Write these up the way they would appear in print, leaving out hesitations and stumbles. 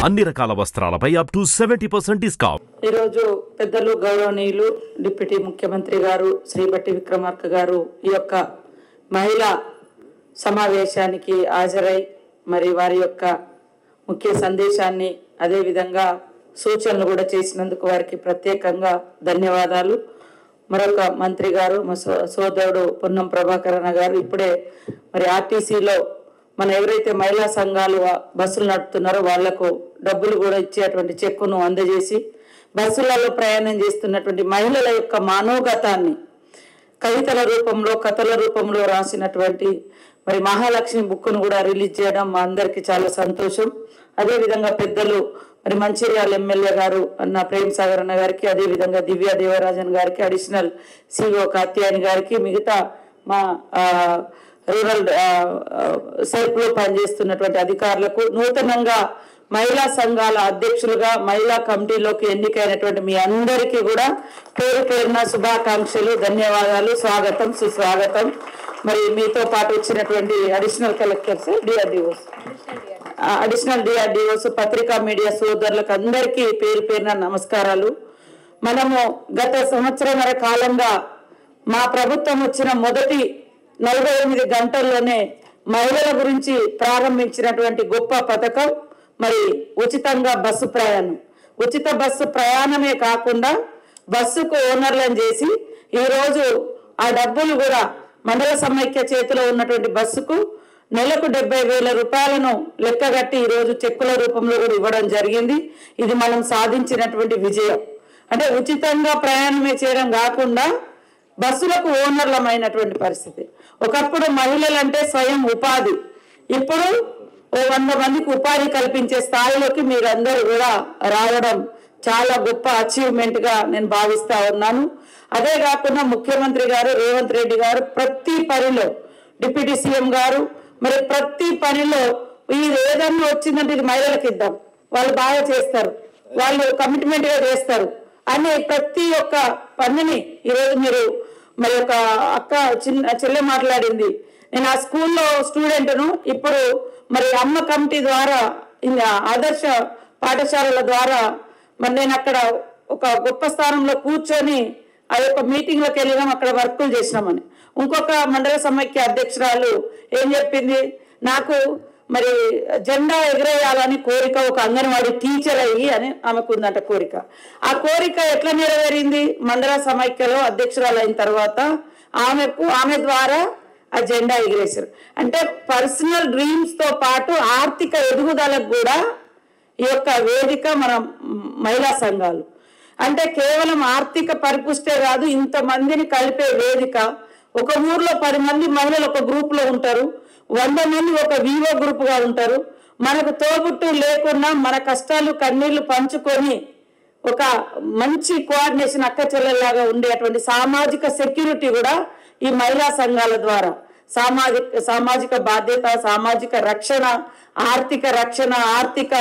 అన్ని రకాల వస్త్రాలపై up to 70% discount. ఈరోజు పెద్దలు గౌరవనీయులు డిప్యూటీ ముఖ్యమంత్రి గారు శ్రీ బట్టి విక్రమార్క గారు ఈ యొక్క మహిళా సమావేశానికి హాజరై మరి వారి యొక్క ముఖ్య సందేశాన్ని అదేవిధంగా సూచనలు కూడా చేసినందుకు వారికి ప్రత్యేకంగా ధన్యవాదాలు. మరొక మంత్రి గారు మా సోదరుడు పొన్నం ప్రభాకర్ గారు ఇప్పుడే మరి ఆర్టీసీలో మన ఎవరైతే మహిళా సంఘాలు బస్సులు నడుపుతున్నారో వాళ్లకు డబ్బులు కూడా ఇచ్చేటువంటి చెక్కును అందజేసి బస్సులలో ప్రయాణం చేస్తున్నటువంటి మహిళల యొక్క మనోగతాన్ని కవితల రూపంలో కథల రూపంలో రాసినటువంటి మరి మహాలక్ష్మి బుక్ను కూడా రిలీజ్ చేయడం మా అందరికీ చాలా సంతోషం. అదేవిధంగా పెద్దలు మరి మంచిర్యాల ఎమ్మెల్యే గారు అన్న ప్రేమ్ సాగర్ అన్న గారికి, అదేవిధంగా దివ్యా దేవరాజన్ గారికి, అడిషనల్ సిఓ కాత్యాయని గారికి, మిగతా మా రూరల్ సెల్ఫ్లో పనిచేస్తున్నటువంటి అధికారులకు, నూతనంగా మహిళా సంఘాల అధ్యక్షులుగా మహిళా కమిటీలోకి ఎన్నికైనటువంటి మీ అందరికీ కూడా పేరు పేరున శుభాకాంక్షలు, ధన్యవాదాలు, స్వాగతం, సుస్వాగతం. మరి మీతో పాటు వచ్చినటువంటి అడిషనల్ కలెక్టర్స్, అడిషనల్ డిఆర్డిఓస్, పత్రికా మీడియా సోదరులకు అందరికీ పేరు పేరున నమస్కారాలు. మనము గత సంవత్సరన్నర కాలంగా మా ప్రభుత్వం వచ్చిన మొదటి 48 గంటల్లోనే మహిళల గురించి ప్రారంభించినటువంటి గొప్ప పథకం మరి ఉచితంగా బస్సు ప్రయాణం. ఉచిత బస్సు ప్రయాణమే కాకుండా బస్సుకు ఓనర్లను చేసి ఈరోజు ఆ డబ్బులు కూడా మండల సమైక్య చేతిలో ఉన్నటువంటి బస్సుకు నెలకు 70,000 రూపాయలను లెక్కగట్టి ఈరోజు చెక్కుల రూపంలో కూడా ఇవ్వడం జరిగింది. ఇది మనం సాధించినటువంటి విజయం. అంటే ఉచితంగా ప్రయాణమే చేయడం కాకుండా బస్సులకు ఓనర్లమైనటువంటి పరిస్థితి. ఒకప్పుడు మహిళలంటే స్వయం ఉపాధి, ఇప్పుడు 100 మందికి ఉపాధి కల్పించే స్థాయిలోకి మీరందరూ కూడా రావడం చాలా గొప్ప అచీవ్మెంట్ గా నేను భావిస్తా ఉన్నాను. అదే కాకుండా ముఖ్యమంత్రి గారు రేవంత్ రెడ్డి గారు ప్రతి పనిలో, డిప్యూటీ సీఎం గారు మరి ప్రతి పనిలో ఇది ఏదన్నా వచ్చిందంటే ఇది మహిళలకు ఇద్దాం, వాళ్ళు బాగా చేస్తారు, వాళ్ళు కమిట్మెంట్ గా చేస్తారు అని ప్రతి ఒక్క పనిని ఈరోజు మీరు మరి ఒక అక్క చెల్లె మాట్లాడింది. నేను ఆ స్కూల్లో స్టూడెంట్ను, ఇప్పుడు మరి అమ్మ కమిటీ ద్వారా ఆదర్శ పాఠశాలల ద్వారా మరి నేను అక్కడ ఒక గొప్ప స్థానంలో కూర్చొని ఆ యొక్క మీటింగ్లోకి వెళ్ళినాం, అక్కడ వర్కులు చేసినామని. ఇంకొక మండల సమైక్య అధ్యక్షురాలు ఏం చెప్పింది, నాకు మరి జెండా ఎగరేయాలని కోరిక, ఒక అంగన్వాడీ టీచర్ అయ్యి అని ఆమెకు ఉందంట కోరిక. ఆ కోరిక ఎట్లా నెరవేరింది, మండల సమైక్యలో అధ్యక్షురాలు అయిన తర్వాత ఆమె ద్వారా ఆ జెండా ఎగిరేశారు. అంటే పర్సనల్ డ్రీమ్స్ తో పాటు ఆర్థిక ఎదుగుదలకు కూడా ఈ యొక్క వేదిక మన మహిళా సంఘాలు. అంటే కేవలం ఆర్థిక పరిపుష్టే కాదు, ఇంతమందిని కలిపే వేదిక. ఒక ఊర్లో 10 మంది మహిళలు ఒక గ్రూప్ లో ఉంటారు, 100 మంది ఒక వివో గ్రూప్ గా ఉంటారు. మనకు తోబుట్టు లేకున్నా మన కష్టాలు కన్నీళ్లు పంచుకొని ఒక మంచి కోఆర్డినేషన్ అక్క చెల్లెల్లాగా ఉండేటువంటి సామాజిక సెక్యూరిటీ కూడా ఈ మహిళా సంఘాల ద్వారా సామాజిక బాధ్యత, సామాజిక రక్షణ, ఆర్థిక రక్షణ, ఆర్థిక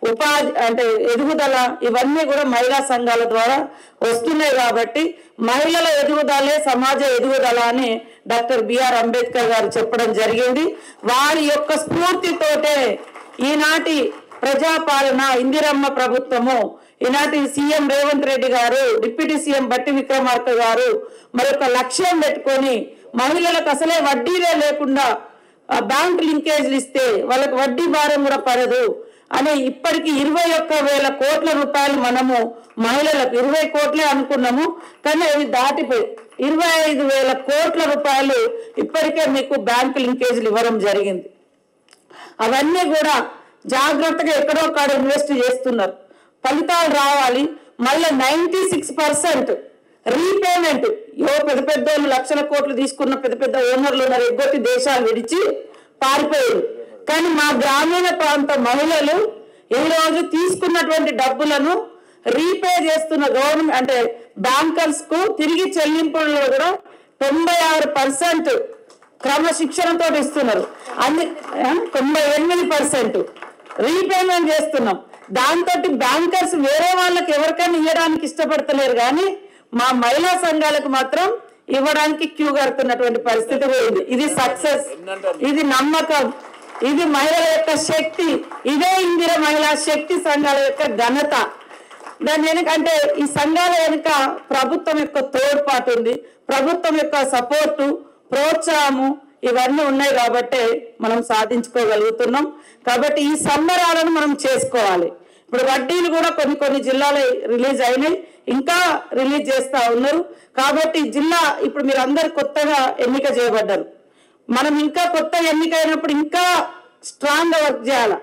ఉపాధి అంటే ఎదుగుదల ఇవన్నీ కూడా మహిళా సంఘాల ద్వారా వస్తున్నాయి. కాబట్టి మహిళల ఎదుగుదలే సమాజ ఎదుగుదల అని డాక్టర్ బిఆర్ అంబేద్కర్ గారు చెప్పడం జరిగింది. వారి యొక్క స్ఫూర్తితోటే ఈనాటి ప్రజాపాలన ఇందిరమ్మ ప్రభుత్వము, ఈనాటి సీఎం రేవంత్ రెడ్డి గారు, డిప్యూటీ సీఎం బట్టి విక్రమార్క గారు మరొక లక్ష్యం పెట్టుకొని మహిళలకు అసలే వడ్డీలే లేకుండా బ్యాంక్ లింకేజ్లు ఇస్తే వాళ్ళకి వడ్డీ భారం కూడా పడదు అని ఇప్పటికి 21,000 కోట్ల రూపాయలు మనము మహిళలకు 20 కోట్లే అనుకున్నాము, కానీ అవి దాటిపోయి 25,000 కోట్ల రూపాయలు ఇప్పటికే మీకు బ్యాంక్ లింకేజ్లు ఇవ్వడం జరిగింది. అవన్నీ కూడా జాగ్రత్తగా ఎక్కడో కాడ ఇన్వెస్ట్ చేస్తున్నారు, ఫలితాలు రావాలి. మళ్ళీ 96% రీపేమెంట్. పెద్ద పెద్ద లక్షల కోట్లు తీసుకున్న పెద్ద పెద్ద ఓనర్లు ఉన్నారు, ఎగ్గొట్టి దేశాలు విడిచి పారిపోయారు. కానీ మా గ్రామీణ ప్రాంత మహిళలు ఈరోజు తీసుకున్నటువంటి డబ్బులను రీపే చేస్తున్న గవర్నమెంట్ అంటే బ్యాంకర్స్ కు తిరిగి చెల్లింపుల్లో కూడా 96% క్రమశిక్షణతో ఇస్తున్నారు. 98% రీపేమెంట్ చేస్తున్నాం. దాంతో బ్యాంకర్స్ వేరే వాళ్ళకి ఎవరికైనా ఇవ్వడానికి ఇష్టపడతలేరు, కానీ మా మహిళా సంఘాలకు మాత్రం ఇవ్వడానికి క్యూ కడుతున్నటువంటి పరిస్థితి పోయింది. ఇది సక్సెస్, ఇది నమ్మకం. ఇది మహిళల యొక్క శక్తి. ఇదే ఇందిర మహిళా శక్తి సంఘాల యొక్క ఘనత. దాని వెనుకంటే ఈ సంఘాల వెనుక ప్రభుత్వం యొక్క తోడ్పాటు ఉంది, ప్రభుత్వం యొక్క సపోర్టు, ప్రోత్సాహము ఇవన్నీ ఉన్నాయి కాబట్టి మనం సాధించుకోగలుగుతున్నాం. కాబట్టి ఈ సంబరాలను మనం చేసుకోవాలి. ఇప్పుడు వడ్డీలు కూడా కొన్ని జిల్లాలో రిలీజ్ అయినాయి, ఇంకా రిలీజ్ చేస్తూ ఉన్నారు. కాబట్టి జిల్లా ఇప్పుడు మీరు అందరు కొత్తగా ఎన్నిక చేయబడ్డారు. మనం ఇంకా కొత్త ఎన్నిక అయినప్పుడు ఇంకా స్ట్రాంగ్గా వర్క్ చేయాలి.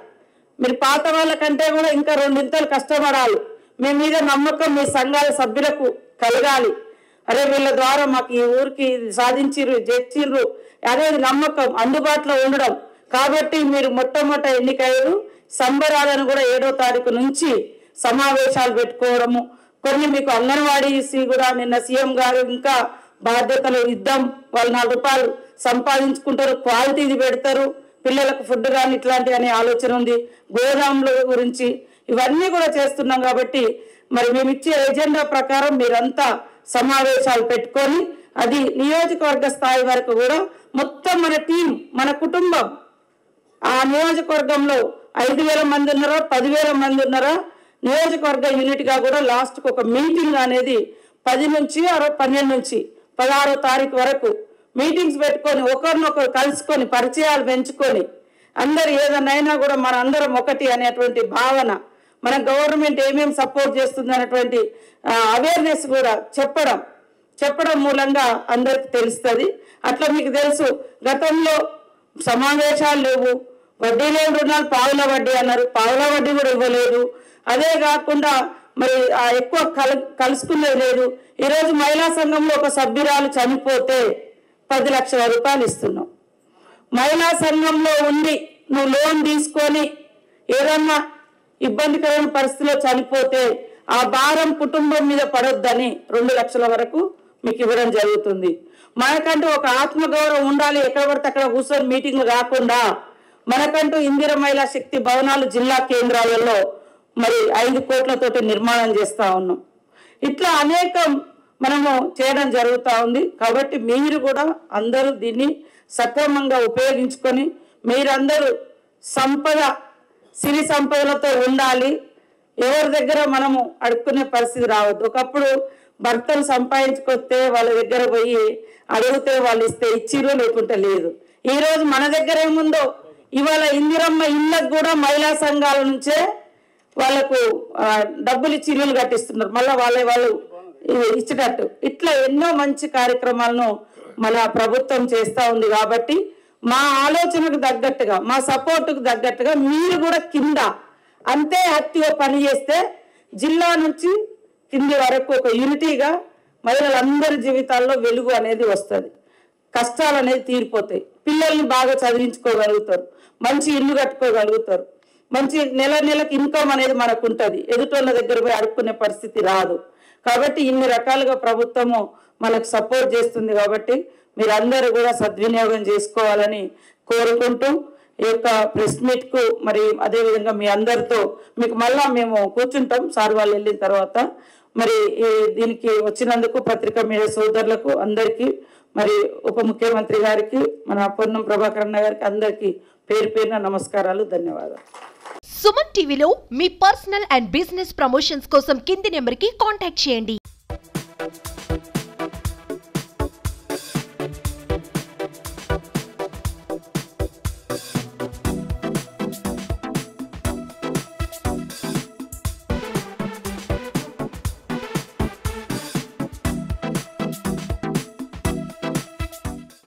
మీరు పాత వాళ్ళకంటే కూడా ఇంకా రెండింతలు కష్టపడాలి. మీ మీద నమ్మకం మీ సంఘాల సభ్యులకు కలగాలి. అరే వీళ్ళ ద్వారా మాకు ఈ ఊరికి సాధించిర్రు, చేర్చిర్రు అనేది నమ్మకం అందుబాటులో ఉండడం. కాబట్టి మీరు మొట్టమొదట ఎన్నికయ్యారు. సంబరాలను కూడా 7వ తారీఖు నుంచి సమావేశాలు పెట్టుకోవడము, కొన్ని మీకు అంగన్వాడీసి కూడా నిన్న సీఎం గారు ఇంకా బాధ్యతలు ఇద్దాం, వాళ్ళు 4 రూపాయలు సంపాదించుకుంటారు, క్వాలిటీది పెడతారు, పిల్లలకు ఫుడ్ కానీ ఇట్లాంటివి అనే ఆలోచన ఉంది. గోదాముల గురించి ఇవన్నీ కూడా చేస్తున్నాం. కాబట్టి మరి మేము ఇచ్చే ఎజెండా ప్రకారం మీరంతా సమావేశాలు పెట్టుకొని అది నియోజకవర్గ స్థాయి వరకు కూడా మొత్తం మన టీం, మన కుటుంబం ఆ నియోజకవర్గంలో 5,000 మంది ఉన్నారా, 10,000 మంది ఉన్నారా, నియోజకవర్గ యూనిట్గా కూడా లాస్ట్కి ఒక మీటింగ్ అనేది 10 నుంచి 12 నుంచి 16వ తారీఖు వరకు మీటింగ్స్ పెట్టుకొని ఒకరినొకరు కలుసుకొని పరిచయాలు పెంచుకొని అందరు ఏదైనా కూడా మన అందరం ఒకటి అనేటువంటి భావన, మన గవర్నమెంట్ ఏమేమి సపోర్ట్ చేస్తుంది అనేటువంటి అవేర్నెస్ కూడా చెప్పడం మూలంగా అందరికి తెలుస్తుంది. అట్లా మీకు తెలుసు గతంలో సమావేశాలు లేవు, వడ్డీ లేని రుణాలు పావుల వడ్డీ అన్నారు, పావుల వడ్డీ కూడా ఇవ్వలేదు. అదే కాకుండా మరి ఎక్కువ కలుసుకునేది లేదు. ఈరోజు మహిళా సంఘంలో ఒక సభ్యురాలు చనిపోతే 10 లక్షల రూపాయలు ఇస్తున్నాం. మహిళా సంఘంలో ఉండి నువ్వు లోన్ తీసుకొని ఏదన్నా ఇబ్బందికరమైన పరిస్థితిలో చనిపోతే ఆ భారం కుటుంబం మీద పడొద్దని 2 లక్షల వరకు మీకు ఇవ్వడం జరుగుతుంది. మనకంటూ ఒక ఆత్మగౌరవం ఉండాలి. ఎక్కడ పడితే అక్కడ కూర్చొని మీటింగ్లు కాకుండా మనకంటూ ఇందిర మహిళా శక్తి భవనాలు జిల్లా కేంద్రాలలో మరి 5 కోట్లతోటి నిర్మాణం చేస్తూ ఉన్నాం. ఇట్లా అనేకం మనము చేయడం జరుగుతూ ఉంది. కాబట్టి మీరు కూడా అందరూ దీన్ని సక్రమంగా ఉపయోగించుకొని మీరందరూ సిరి సంపదలతో ఉండాలి. ఎవరి దగ్గర మనము అడుక్కునే పరిస్థితి రావద్దు. ఒకప్పుడు భర్తలు సంపాదించుకొస్తే వాళ్ళ దగ్గర పోయి అడిగితే వాళ్ళు ఇస్తే ఇచ్చిరో లేకుంటే లేదు. ఈరోజు మన దగ్గర ఏముందో ఇవాళ ఇందిరమ్మ ఇళ్ళకు కూడా మహిళా సంఘాల నుంచే వాళ్ళకు డబ్బులు ఇచ్చి ఇల్లులు కట్టిస్తున్నారు, మళ్ళీ వాళ్ళు ఇచ్చేటట్టు. ఇట్లా ఎన్నో మంచి కార్యక్రమాలను మన ప్రభుత్వం చేస్తూ ఉంది. కాబట్టి మా ఆలోచనకు తగ్గట్టుగా, మా సపోర్టుకు తగ్గట్టుగా మీరు కూడా కింద అంతే యాక్టివ్గా పనిచేస్తే జిల్లా నుంచి కింది వరకు ఒక యూనిటీగా మహిళలందరి జీవితాల్లో వెలుగు అనేది వస్తుంది, కష్టాలు అనేది తీరిపోతాయి, పిల్లల్ని బాగా చదివించుకోగలుగుతారు, మంచి ఇల్లు కట్టుకోగలుగుతారు, మంచి నెలకి ఇన్కమ్ అనేది మనకు ఉంటుంది, ఎదుటోళ్ళ దగ్గర పోయి అడుక్కునే పరిస్థితి రాదు. కాబట్టి ఇన్ని రకాలుగా ప్రభుత్వము మనకు సపోర్ట్ చేస్తుంది. కాబట్టి మీరందరూ కూడా సద్వినియోగం చేసుకోవాలని కోరుకుంటూ ఈ యొక్క ప్రెస్ మీట్కు మరి అదేవిధంగా మీ అందరితో మీకు మళ్ళా మేము కూర్చుంటాం సార్ వాళ్ళు వెళ్ళిన తర్వాత. మరి దీనికి వచ్చినందుకు పత్రికా మీడియా సోదరులకు అందరికీ, మరి ఉప ముఖ్యమంత్రి గారికి, మన పొన్నం ప్రభాకర్ అన్న గారికి అందరికీ పేరు పేరున నమస్కారాలు, ధన్యవాదాలు. సుమన్ టీవీలో మీ పర్సనల్ అండ్ బిజినెస్ ప్రమోషన్స్ కోసం కింది నెంబర్కి కాంటాక్ట్ చేయండి.